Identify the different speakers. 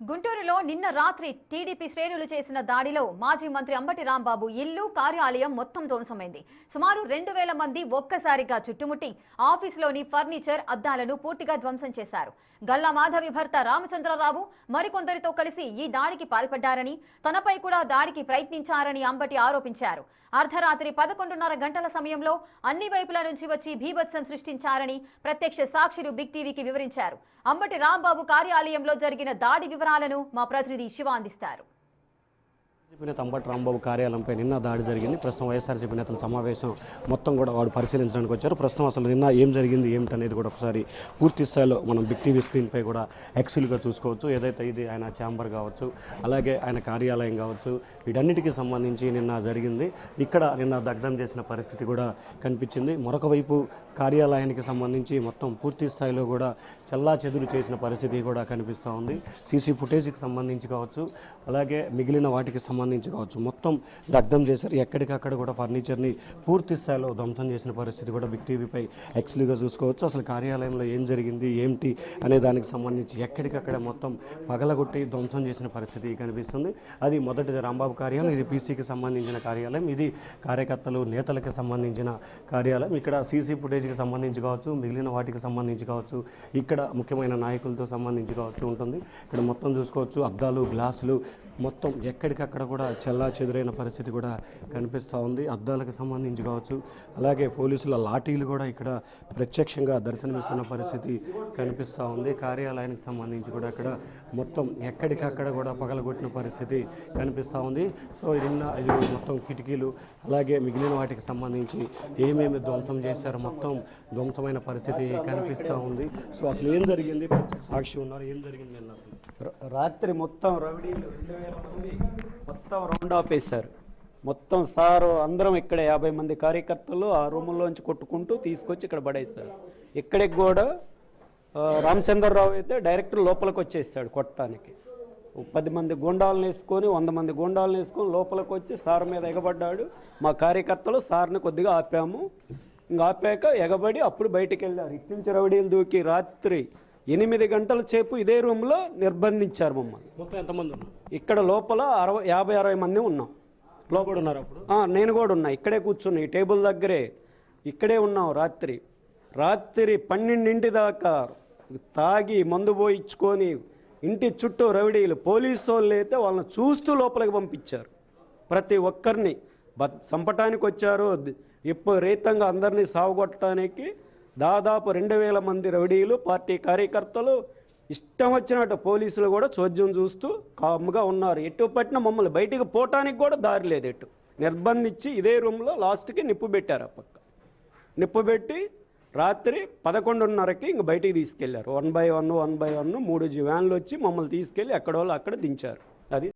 Speaker 1: గుంటూరులో నిన్న రాత్రి టీడీపీ శ్రేణులు చేసిన దాడిలో మాజీ మంత్రి అంబటి రాంబాబు ఇల్లు కార్యాలయం మొత్తం ధ్వంసమైంది. సుమారు 2000 మంది ఒక్కసారిగా చుట్టుముట్టి ఆఫీసులోని ఫర్నిచర్ అద్దాలను పూర్తిగా ధ్వంసం చేశారు. గల్లా మాధవి భర్త రామచంద్రరావు మరికొందరితో కలిసి ఈ దాడికి పాల్పడ్డారని, తనపై కూడా దాడికి ప్రయత్నించారని అంబటి ఆరోపించారు. అర్ధరాత్రి 11:30 గంటల సమయంలో అన్ని వైపుల నుంచి వచ్చి బీభత్సం సృష్టించారని ప్రత్యక్ష సాక్షులు బిగ్ టీవీకి వివరించారు. అంబటి రాంబాబు కార్యాలయంలో జరిగిన దాడి వివరాలను మా ప్రతినిధి శివ అందిస్తారు.
Speaker 2: నేత అంబటి రాంబాబు కార్యాలయంపై నిన్న దాడి జరిగింది. ప్రస్తుతం వైఎస్ఆర్సీపీ నేతల సమావేశం మొత్తం కూడా వాడు పరిశీలించడానికి వచ్చారు. ప్రస్తుతం అసలు నిన్న ఏం జరిగింది ఏమిటనేది కూడా ఒకసారి పూర్తి స్థాయిలో మనం బిగ్ టీవీ స్క్రీన్పై కూడా ఎక్సెల్గా చూసుకోవచ్చు. ఏదైతే ఇది ఆయన ఛాంబర్ కావచ్చు, అలాగే ఆయన కార్యాలయం కావచ్చు, వీటన్నిటికీ సంబంధించి నిన్న జరిగింది. ఇక్కడ నిన్న దగ్ధం చేసిన పరిస్థితి కూడా కనిపించింది. మరొక వైపు కార్యాలయానికి సంబంధించి మొత్తం పూర్తి స్థాయిలో కూడా చల్లా చెదురు చేసిన పరిస్థితి కూడా కనిపిస్తూ ఉంది. సీసీ ఫుటేజ్కి సంబంధించి కావచ్చు, అలాగే మిగిలిన వాటికి సంబంధించి కావచ్చు, మొత్తం దగ్ధం చేశారు. ఎక్కడికక్కడ కూడా ఫర్నిచర్ని పూర్తి స్థాయిలో ధ్వంసం చేసిన పరిస్థితి కూడా బిగ్ టీవీపై ఎక్స్క్లూజివ్గా చూసుకోవచ్చు. అసలు కార్యాలయంలో ఏం జరిగింది ఏమిటి అనే దానికి సంబంధించి ఎక్కడికక్కడ మొత్తం పగలగొట్టి ధ్వంసం చేసిన పరిస్థితి కనిపిస్తుంది. అది మొదటిది రాంబాబు కార్యాలయం, ఇది పీసీకి సంబంధించిన కార్యాలయం, ఇది కార్యకర్తలు నేతలకు సంబంధించిన కార్యాలయం. ఇక్కడ సీసీ ఫుటేజ్కి సంబంధించి కావచ్చు, మిగిలిన వాటికి సంబంధించి కావచ్చు, ఇక్కడ ముఖ్యమైన నాయకులతో సంబంధించి కావచ్చు ఉంటుంది. ఇక్కడ మొత్తం చూసుకోవచ్చు, అద్దాలు గ్లాసులు మొత్తం ఎక్కడికక్కడ కూడా చల్లా చెదురైన పరిస్థితి కూడా కనిపిస్తూ ఉంది. అద్దాలకు సంబంధించి కావచ్చు, అలాగే పోలీసుల లాఠీలు కూడా ఇక్కడ ప్రత్యక్షంగా దర్శనమిస్తున్న పరిస్థితి కనిపిస్తూ ఉంది. కార్యాలయానికి సంబంధించి కూడా ఇక్కడ మొత్తం ఎక్కడికక్కడ కూడా పగలగొట్టిన పరిస్థితి కనిపిస్తూ ఉంది. సో ఇది మొత్తం కిటికీలు, అలాగే మిగిలిన వాటికి సంబంధించి ఏమేమి ధ్వంసం చేశారో మొత్తం ధ్వంసమైన పరిస్థితి కనిపిస్తూ ఉంది. సో అసలు ఏం జరిగింది, సాక్షి ఉన్నారు, ఏం జరిగింది అన్న?
Speaker 3: రాత్రి మొత్తం రౌడీలు 2000 మంది మొత్తం రౌండ్ ఆఫ్ వేశారు. మొత్తం సారు అందరం ఇక్కడ 50 మంది కార్యకర్తలు ఆ రూముల్లోంచి కొట్టుకుంటూ తీసుకొచ్చి ఇక్కడ పడేస్తారు. ఇక్కడికి కూడా రామచంద్రరావు అయితే డైరెక్ట్ లోపలికి వచ్చేసాడు కొట్టడానికి. 10 మంది గుండాలను వేసుకొని 100 మంది గుండాలను వేసుకొని లోపలికి వచ్చి సార్ మీద ఎగబడ్డాడు. మా కార్యకర్తలు సార్ని కొద్దిగా ఆపాము. ఇంకా ఆపాక ఎగబడి అప్పుడు బయటికి వెళ్ళారు. ఇట్నుంచి రౌడీలు దూకి రాత్రి 8 గంటల సేపు ఇదే రూమ్లో నిర్బంధించారు మమ్మల్ని.
Speaker 2: మొత్తం ఎంతమంది ఉన్నారు
Speaker 3: ఇక్కడ? లోపల 50-60 మంది ఉన్నాం.
Speaker 2: లోపల ఉన్నారు. అప్పుడు
Speaker 3: నేను కూడా ఉన్నా, ఇక్కడే కూర్చున్నా ఈ టేబుల్ దగ్గరే, ఇక్కడే ఉన్నాం. రాత్రి 12 దాకా తాగి మందు పోయించుకొని ఇంటి చుట్టూ రౌడీలు, పోలీసు వాళ్ళు అయితే వాళ్ళని చూస్తూ లోపలికి పంపించారు. ప్రతి ఒక్కరిని చంపటానికి వచ్చారు. విపరీతంగా అందరినీ సావగొట్టడానికి దాదాపు 2000 మంది రౌడీలు, పార్టీ కార్యకర్తలు ఇష్టం వచ్చినట్టు పోలీసులు కూడా చోద్యం చూస్తూ కామ్గా ఉన్నారు. ఎటు పట్టిన మమ్మల్ని బయటికి పోవటానికి కూడా దారి లేదు. ఎటు నిర్బంధించి ఇదే రూమ్లో లాస్ట్కి నిప్పు పెట్టారు. ఆ పక్క నిప్పు పెట్టి రాత్రి 11:30కి ఇంక బయటికి తీసుకెళ్లారు. 1 by 1 3 వ్యాన్లు వచ్చి మమ్మల్ని తీసుకెళ్ళి ఎక్కడోళ్ళు అక్కడ దించారు. అది